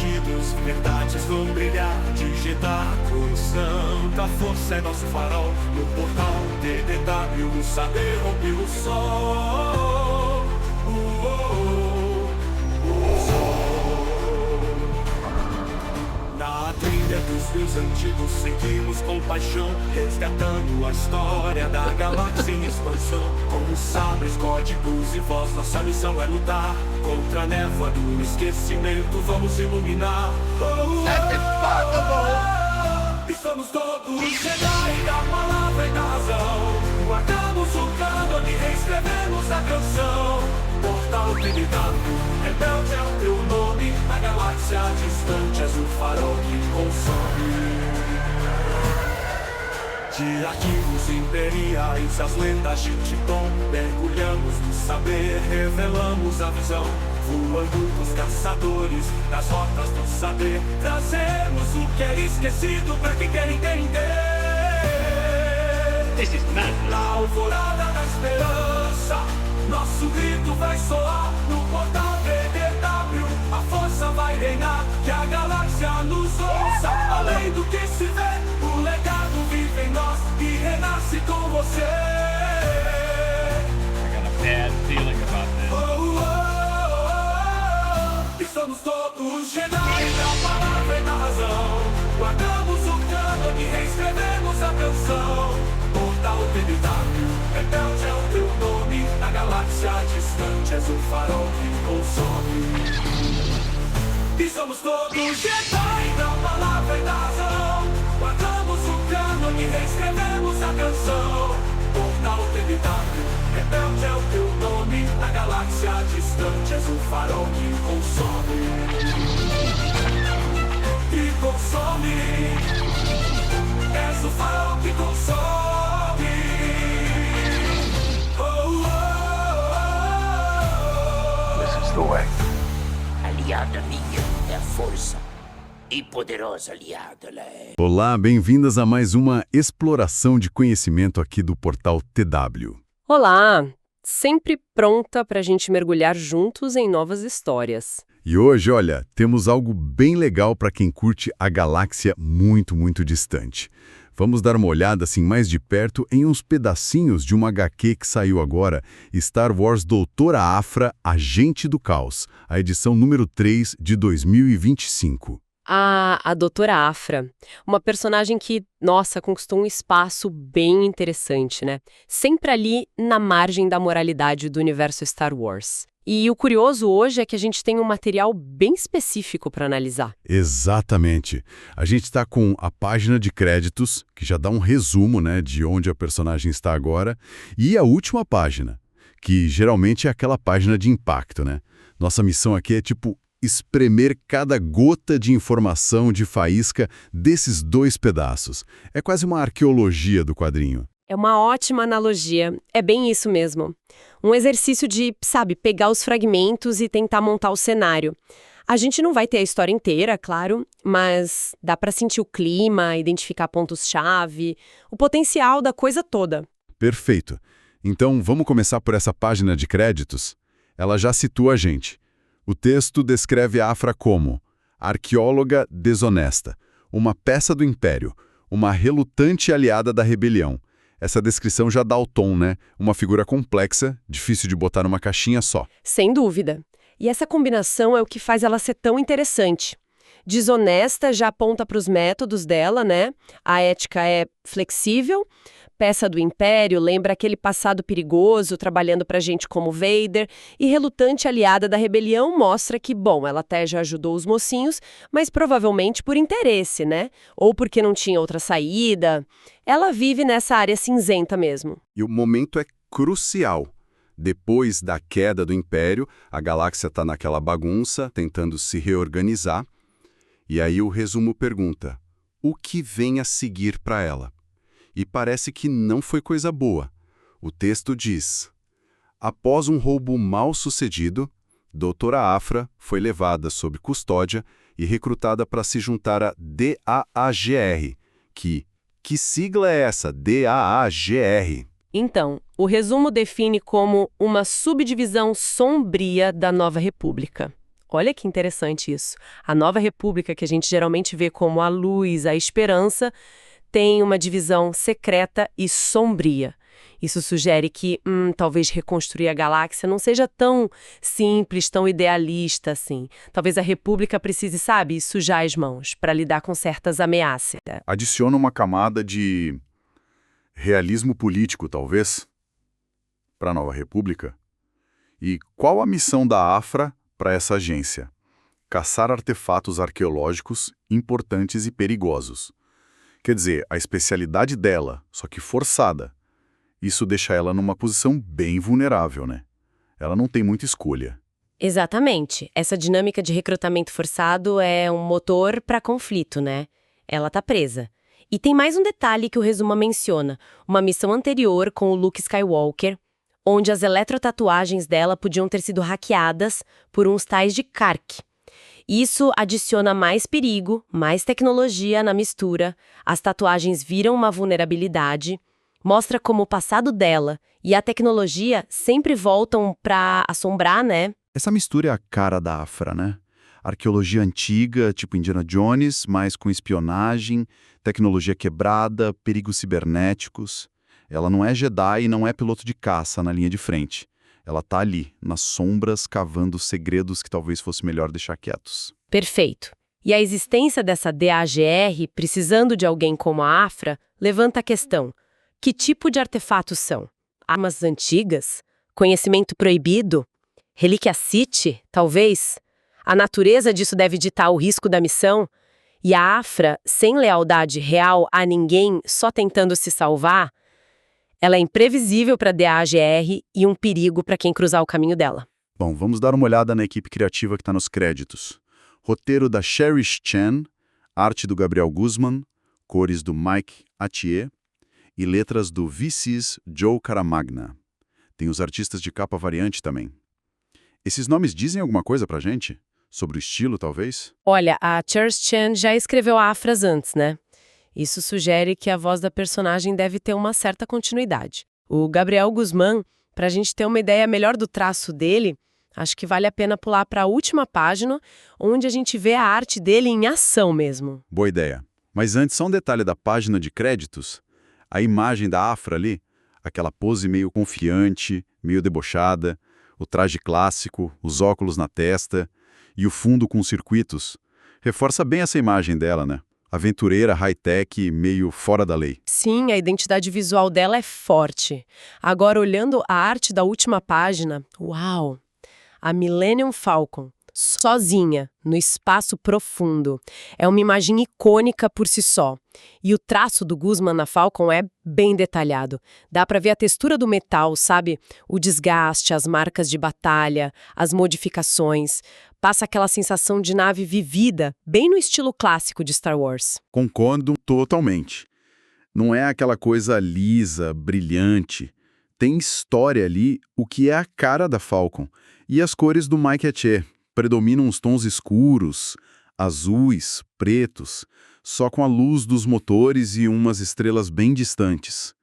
sentidos, verdades vão brilhar. Digitar com santa força é nosso farol. No portal TDW, o saber rompe o sol. Na trilha dos rios antigos seguimos com paixão, resgatando a história da galáxia em expansão. Com sabres, códigos e voz, nossa missão é lutar contra a névoa do esquecimento, vamos iluminar. E somos todos Jedi da palavra e da razão. Guardamos o cânone, reescrevemos a canção. Portal TDW, rebelde é o teu nome. Na galáxia distante és o farol que consome. De arquivos imperiais, as lendas de Titã, mergulhamos no saber, revelamos a visão. Voando com os caçadores, nas rotas do saber, trazemos o que é esquecido pra quem quer entender. This is madness. Na alvorada da esperança, nosso grito vai soar no portal TDW. A força vai reinar, que a galáxia nos ouça. Além do que se vê, o legado vive em nós e renasce com você. I got a bad feeling about this. E somos todos Jedi da palavra e da razão. Guardamos o cânone e reescrevemos a canção. Portal TDW, rebelde é o teu nome. Na galáxia distante és o farol que consome. E somos todos Jedi da palavra e da razão. Guardamos o cânone e reescrevemos a canção. Portal TDW, rebelde é o teu nome. Na galáxia distante és o farol que consome. Que consome. És o farol que consome. This is the way. Aliada minha é a força. E poderosa aliada ela é. Olá, bem-vindas a mais uma exploração de conhecimento aqui do Portal TW. Olá! Sempre pronta para a gente mergulhar juntos em novas histórias. E hoje, olha, temos algo bem legal para quem curte a galáxia muito, muito distante. Vamos dar uma olhada assim mais de perto em uns pedacinhos de uma HQ que saiu agora, Star Wars Doutora Aphra, Agente do Caos, a edição número 3 de 2025. A Doutora Aphra, uma personagem que, nossa, conquistou um espaço bem interessante, né? Sempre ali na margem da moralidade do universo Star Wars. E o curioso hoje é que a gente tem um material bem específico para analisar. Exatamente. A gente está com a página de créditos, que já dá um resumo, né, de onde a personagem está agora, e a última página, que geralmente é aquela página de impacto, né? Nossa missão aqui é tipo espremer cada gota de informação de faísca desses dois pedaços. É quase uma arqueologia do quadrinho. É uma ótima analogia, é bem isso mesmo. Um exercício de, sabe, pegar os fragmentos e tentar montar o cenário. A gente não vai ter a história inteira, claro, mas dá para sentir o clima, identificar pontos-chave, o potencial da coisa toda. Perfeito. Então, vamos começar por essa página de créditos? Ela já situa a gente. O texto descreve Aphra como arqueóloga desonesta, uma peça do Império, uma relutante aliada da rebelião. Essa descrição já dá o tom, né? Uma figura complexa, difícil de botar numa caixinha só. Sem dúvida. E essa combinação é o que faz ela ser tão interessante. Desonesta já aponta para os métodos dela, né? A ética é flexível. Peça do Império lembra aquele passado perigoso, trabalhando pra gente como Vader, e relutante aliada da rebelião mostra que, bom, ela até já ajudou os mocinhos, mas provavelmente por interesse, né? Ou porque não tinha outra saída. Ela vive nessa área cinzenta mesmo. E o momento é crucial. Depois da queda do Império, a galáxia está naquela bagunça, tentando se reorganizar. E aí o resumo pergunta, o que vem a seguir para ela? E parece que não foi coisa boa. O texto diz: após um roubo mal sucedido, Doutora Aphra foi levada sob custódia e recrutada para se juntar a DAAGR. Que sigla é essa, DAAGR? Então, o resumo define como uma subdivisão sombria da Nova República. Olha que interessante isso. A Nova República, que a gente geralmente vê como a luz, a esperança, tem uma divisão secreta e sombria. Isso sugere que, talvez reconstruir a galáxia não seja tão simples, tão idealista assim. Talvez a República precise, sabe, sujar as mãos para lidar com certas ameaças. Adiciona uma camada de realismo político, talvez, para a Nova República. E qual a missão da AFRA para essa agência? Caçar artefatos arqueológicos importantes e perigosos. Quer dizer, a especialidade dela, só que forçada. Isso deixa ela numa posição bem vulnerável, né? Ela não tem muita escolha. Exatamente. Essa dinâmica de recrutamento forçado é um motor para conflito, né? Ela tá presa. E tem mais um detalhe que o resumo menciona. Uma missão anterior com o Luke Skywalker, onde as eletrotatuagens dela podiam ter sido hackeadas por uns tais de Kark. Isso adiciona mais perigo, mais tecnologia na mistura, as tatuagens viram uma vulnerabilidade, mostra como o passado dela e a tecnologia sempre voltam pra assombrar, né? Essa mistura é a cara da AFRA, né? Arqueologia antiga, tipo Indiana Jones, mas com espionagem, tecnologia quebrada, perigos cibernéticos. Ela não é Jedi e não é piloto de caça na linha de frente. Ela tá ali, nas sombras, cavando segredos que talvez fosse melhor deixar quietos. Perfeito. E a existência dessa DAGR, precisando de alguém como a AFRA, levanta a questão: que tipo de artefatos são? Armas antigas? Conhecimento proibido? Relíquia Sith, talvez? A natureza disso deve ditar o risco da missão? E a AFRA, sem lealdade real a ninguém, só tentando se salvar, ela é imprevisível para a DAGR e um perigo para quem cruzar o caminho dela. Bom, vamos dar uma olhada na equipe criativa que está nos créditos. Roteiro da Cherish Chen, arte do Gabriel Guzman, cores do Mike Atier e letras do VC's Joe Caramagna. Tem os artistas de capa variante também. Esses nomes dizem alguma coisa pra gente? Sobre o estilo, talvez? Olha, a Cherish Chen já escreveu Afras antes, né? Isso sugere que a voz da personagem deve ter uma certa continuidade. O Gabriel Guzman, para a gente ter uma ideia melhor do traço dele, acho que vale a pena pular para a última página, onde a gente vê a arte dele em ação mesmo. Boa ideia. Mas antes, só um detalhe da página de créditos. A imagem da Afra ali, aquela pose meio confiante, meio debochada, o traje clássico, os óculos na testa e o fundo com circuitos, reforça bem essa imagem dela, né? Aventureira, high-tech, meio fora da lei. Sim, a identidade visual dela é forte. Agora, olhando a arte da última página, uau! A Millennium Falcon, sozinha, no espaço profundo. É uma imagem icônica por si só. E o traço do Guzman na Falcon é bem detalhado. Dá pra ver a textura do metal, sabe? O desgaste, as marcas de batalha, as modificações. Passa aquela sensação de nave vivida, bem no estilo clássico de Star Wars. Concordo totalmente. Não é aquela coisa lisa, brilhante. Tem história ali, o que é a cara da Falcon. E as cores do Mike Atier. Predominam os tons escuros, azuis, pretos, só com a luz dos motores e umas estrelas bem distantes.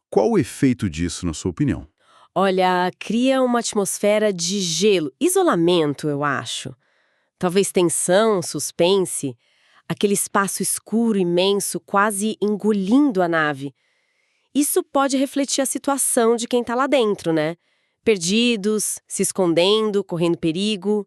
Qual o efeito disso, na sua opinião? Olha, cria uma atmosfera de gelo, isolamento, eu acho. Talvez tensão, suspense, aquele espaço escuro imenso quase engolindo a nave. Isso pode refletir a situação de quem tá lá dentro, né? Perdidos, se escondendo, correndo perigo.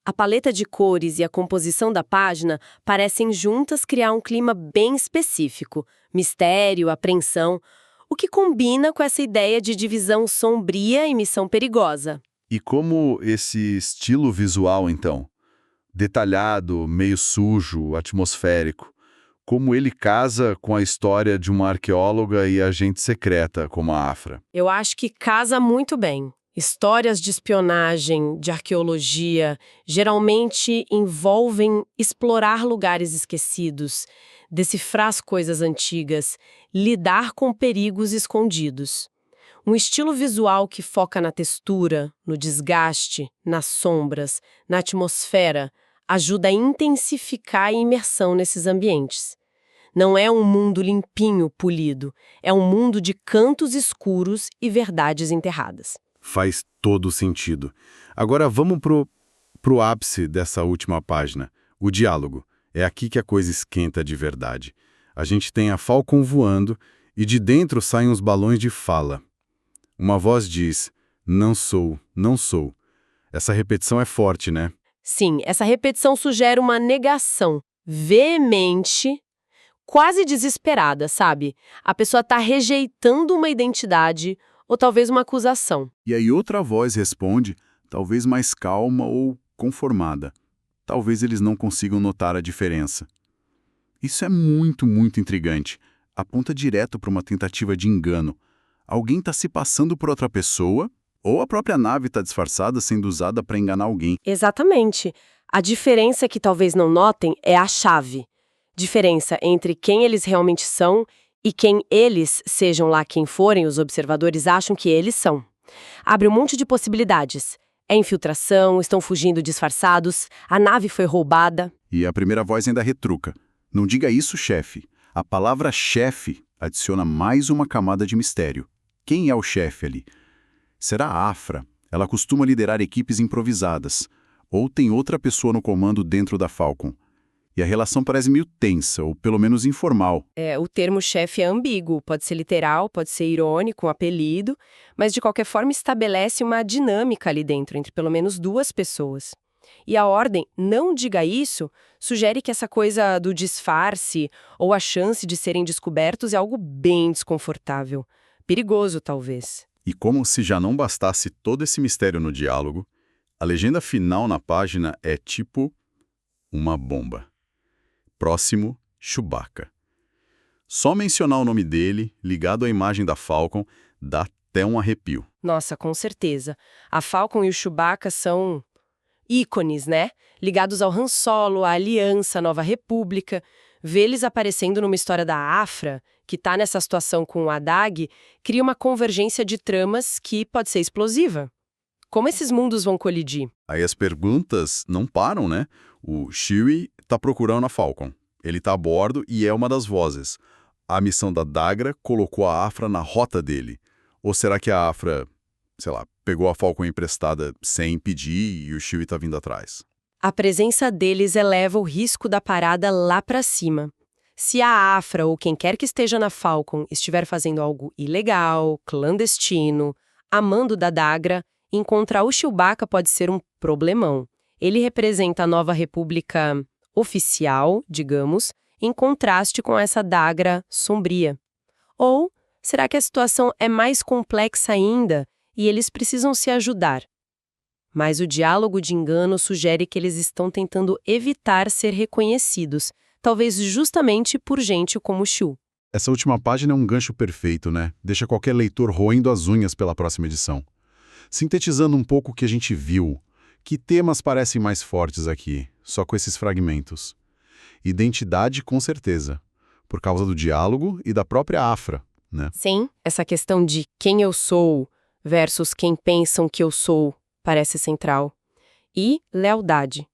A paleta de cores e a composição da página parecem juntas criar um clima bem específico, mistério, apreensão, o que combina com essa ideia de divisão sombria e missão perigosa. E como esse estilo visual, então? Detalhado, meio sujo, atmosférico. Como ele casa com a história de uma arqueóloga e agente secreta como a Afra? Eu acho que casa muito bem. Histórias de espionagem, de arqueologia, geralmente envolvem explorar lugares esquecidos, decifrar as coisas antigas, lidar com perigos escondidos. Um estilo visual que foca na textura, no desgaste, nas sombras, na atmosfera, ajuda a intensificar a imersão nesses ambientes. Não é um mundo limpinho, polido, é um mundo de cantos escuros e verdades enterradas. Faz todo sentido. Agora vamos pro ápice dessa última página, o diálogo. É aqui que a coisa esquenta de verdade. A gente tem a Falcon voando e de dentro saem os balões de fala. Uma voz diz, não sou, não sou. Essa repetição é forte, né? Sim, essa repetição sugere uma negação veemente, quase desesperada, sabe? A pessoa está rejeitando uma identidade ou talvez uma acusação. E aí outra voz responde, talvez mais calma ou conformada. Talvez eles não consigam notar a diferença. Isso é muito, muito intrigante. Aponta direto para uma tentativa de engano. Alguém está se passando por outra pessoa, ou a própria nave está disfarçada sendo usada para enganar alguém. Exatamente. A diferença que talvez não notem é a chave. Diferença entre quem eles realmente são e quem eles, sejam lá quem forem, os observadores acham que eles são. Abre um monte de possibilidades. É infiltração, estão fugindo disfarçados, a nave foi roubada. E a primeira voz ainda retruca. Não diga isso, chefe. A palavra chefe adiciona mais uma camada de mistério. Quem é o chefe ali? Será a Afra? Ela costuma liderar equipes improvisadas. Ou tem outra pessoa no comando dentro da Falcon? E a relação parece meio tensa, ou pelo menos informal. O termo chefe é ambíguo, pode ser literal, pode ser irônico, um apelido, mas de qualquer forma estabelece uma dinâmica ali dentro, entre pelo menos duas pessoas. E a ordem, não diga isso, sugere que essa coisa do disfarce ou a chance de serem descobertos é algo bem desconfortável. Perigoso, talvez. E como se já não bastasse todo esse mistério no diálogo, a legenda final na página é tipo uma bomba. Próximo, Chewbacca. Só mencionar o nome dele, ligado à imagem da Falcon, dá até um arrepio. Nossa, com certeza. A Falcon e o Chewbacca são ícones, né? Ligados ao Han Solo, à Aliança, à Nova República. Ver eles aparecendo numa história da Afra, que tá nessa situação com o Adag, cria uma convergência de tramas que pode ser explosiva. Como esses mundos vão colidir? Aí as perguntas não param, né? O Chewie tá procurando a Falcon. Ele tá a bordo e é uma das vozes. A missão da Dagra colocou a Afra na rota dele. Ou será que a Afra, sei lá, pegou a Falcon emprestada sem pedir e o Chewie tá vindo atrás? A presença deles eleva o risco da parada lá pra cima. Se a Afra ou quem quer que esteja na Falcon estiver fazendo algo ilegal, clandestino, a mando da Dagra, encontrar o Chewbacca pode ser um problemão. Ele representa a Nova República oficial, digamos, em contraste com essa Dagra sombria. Ou será que a situação é mais complexa ainda e eles precisam se ajudar? Mas o diálogo de engano sugere que eles estão tentando evitar ser reconhecidos, talvez justamente por gente como o Chewie. Essa última página é um gancho perfeito, né? Deixa qualquer leitor roendo as unhas pela próxima edição. Sintetizando um pouco o que a gente viu, que temas parecem mais fortes aqui, só com esses fragmentos? Identidade, com certeza, por causa do diálogo e da própria Afra, né? Sim, essa questão de quem eu sou versus quem pensam que eu sou parece central. E lealdade.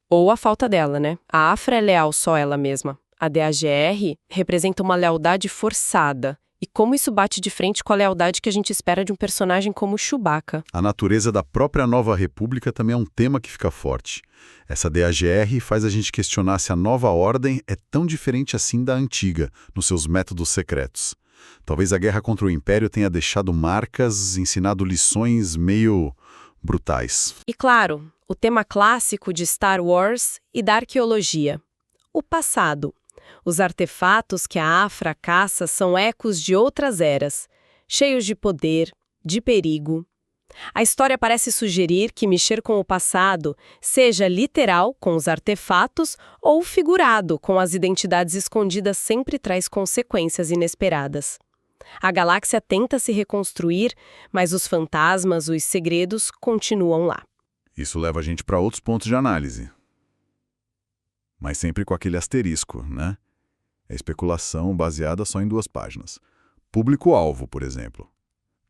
Ou a falta dela, né? A Afra é leal só ela mesma. A DAGR representa uma lealdade forçada. E como isso bate de frente com a lealdade que a gente espera de um personagem como Chewbacca. A natureza da própria Nova República também é um tema que fica forte. Essa DAGR faz a gente questionar se a nova ordem é tão diferente assim da antiga, nos seus métodos secretos. Talvez a guerra contra o Império tenha deixado marcas, ensinado lições meio brutais. E claro, o tema clássico de Star Wars e da arqueologia. O passado. Os artefatos que a Afra caça são ecos de outras eras, cheios de poder, de perigo. A história parece sugerir que mexer com o passado seja literal, com os artefatos, ou figurado, com as identidades escondidas sempre traz consequências inesperadas. A galáxia tenta se reconstruir, mas os fantasmas, os segredos, continuam lá. Isso leva a gente para outros pontos de análise. Mas sempre com aquele asterisco, né? É especulação baseada só em 2 páginas. Público-alvo, por exemplo.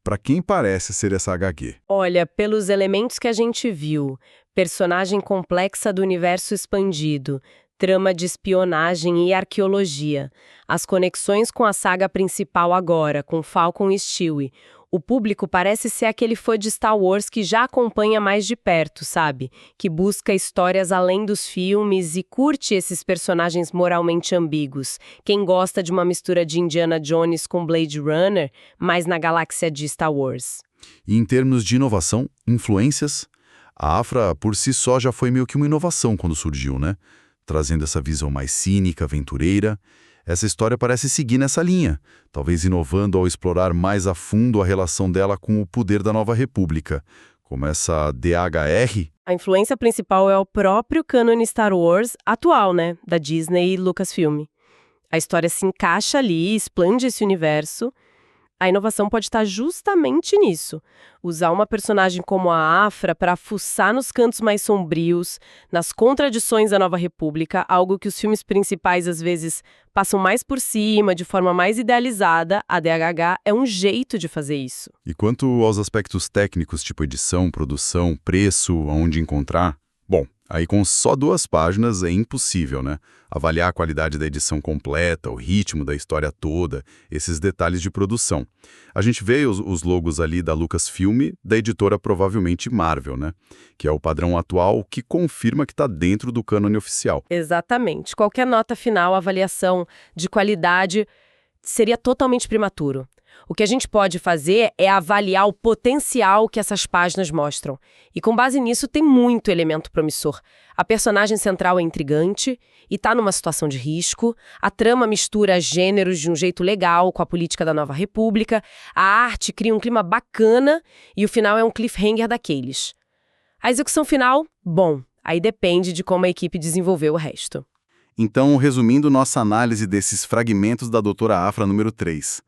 Para quem parece ser essa HQ? Olha, pelos elementos que a gente viu, personagem complexa do universo expandido, trama de espionagem e arqueologia, as conexões com a saga principal agora, com Falcon e Chewie, O público parece ser aquele fã de Star Wars que já acompanha mais de perto, sabe? Que busca histórias além dos filmes e curte esses personagens moralmente ambíguos. Quem gosta de uma mistura de Indiana Jones com Blade Runner, mas na galáxia de Star Wars. E em termos de inovação, influências, a Afra por si só já foi meio que uma inovação quando surgiu, né? Trazendo essa visão mais cínica, aventureira. Essa história parece seguir nessa linha, talvez inovando ao explorar mais a fundo a relação dela com o poder da Nova República, como essa DHR. A influência principal é o próprio cânone Star Wars atual, né? Da Disney e Lucasfilm. A história se encaixa ali, expande esse universo. A inovação pode estar justamente nisso. Usar uma personagem como a Afra para fuçar nos cantos mais sombrios, nas contradições da Nova República, algo que os filmes principais às vezes passam mais por cima, de forma mais idealizada. A DHH é um jeito de fazer isso. E quanto aos aspectos técnicos, tipo edição, produção, preço, onde encontrar? Bom, aí com só 2 páginas é impossível, né? Avaliar a qualidade da edição completa, o ritmo da história toda, esses detalhes de produção. A gente vê os logos ali da Lucasfilm, da editora provavelmente Marvel, né? Que é o padrão atual que confirma que está dentro do cânone oficial. Exatamente. Qualquer nota final, avaliação de qualidade, seria totalmente prematuro. O que a gente pode fazer é avaliar o potencial que essas páginas mostram. E com base nisso tem muito elemento promissor. A personagem central é intrigante e está numa situação de risco. A trama mistura gêneros de um jeito legal com a política da Nova República. A arte cria um clima bacana e o final é um cliffhanger daqueles. A execução final, bom, aí depende de como a equipe desenvolveu o resto. Então, resumindo nossa análise desses fragmentos da Doutora Afra número 3.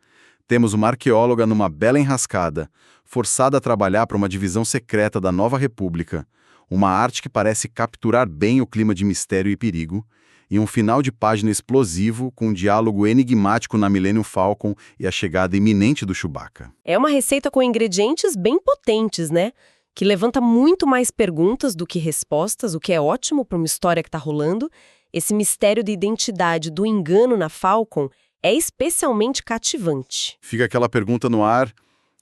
Temos uma arqueóloga numa bela enrascada, forçada a trabalhar para uma divisão secreta da Nova República, uma arte que parece capturar bem o clima de mistério e perigo, e um final de página explosivo com um diálogo enigmático na Millennium Falcon e a chegada iminente do Chewbacca. É uma receita com ingredientes bem potentes, né? Que levanta muito mais perguntas do que respostas, o que é ótimo para uma história que está rolando. Esse mistério da identidade do engano na Falcon é especialmente cativante. Fica aquela pergunta no ar: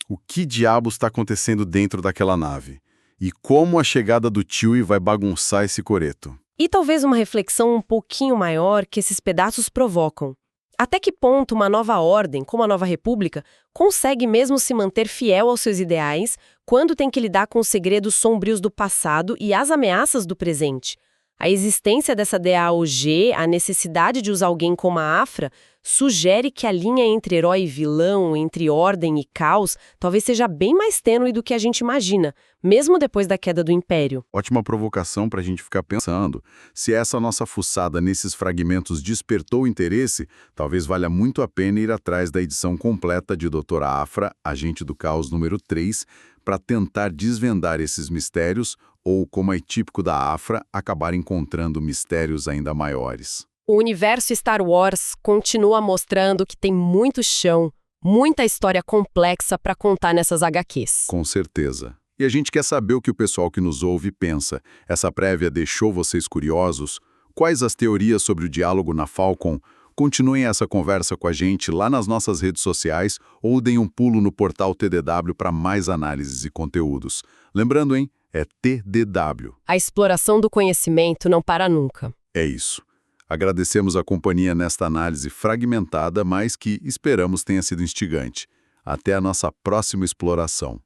o que diabos está acontecendo dentro daquela nave? E como a chegada do Chewie vai bagunçar esse coreto? E talvez uma reflexão um pouquinho maior que esses pedaços provocam. Até que ponto uma nova ordem, como a Nova República, consegue mesmo se manter fiel aos seus ideais quando tem que lidar com os segredos sombrios do passado e as ameaças do presente? A existência dessa DAOG, a necessidade de usar alguém como a Afra, sugere que a linha entre herói e vilão, entre ordem e caos, talvez seja bem mais tênue do que a gente imagina, mesmo depois da queda do Império. Ótima provocação para a gente ficar pensando. Se essa nossa fuçada nesses fragmentos despertou interesse, talvez valha muito a pena ir atrás da edição completa de Doutora Afra, Agente do Caos número 3, para tentar desvendar esses mistérios ou, como é típico da Afra, acabar encontrando mistérios ainda maiores. O universo Star Wars continua mostrando que tem muito chão, muita história complexa para contar nessas HQs. Com certeza. E a gente quer saber o que o pessoal que nos ouve pensa. Essa prévia deixou vocês curiosos? Quais as teorias sobre o diálogo na Falcon? Continuem essa conversa com a gente lá nas nossas redes sociais ou deem um pulo no portal TDW para mais análises e conteúdos. Lembrando, hein? É TDW. A exploração do conhecimento não para nunca. É isso. Agradecemos a companhia nesta análise fragmentada, mas que esperamos tenha sido instigante. Até a nossa próxima exploração.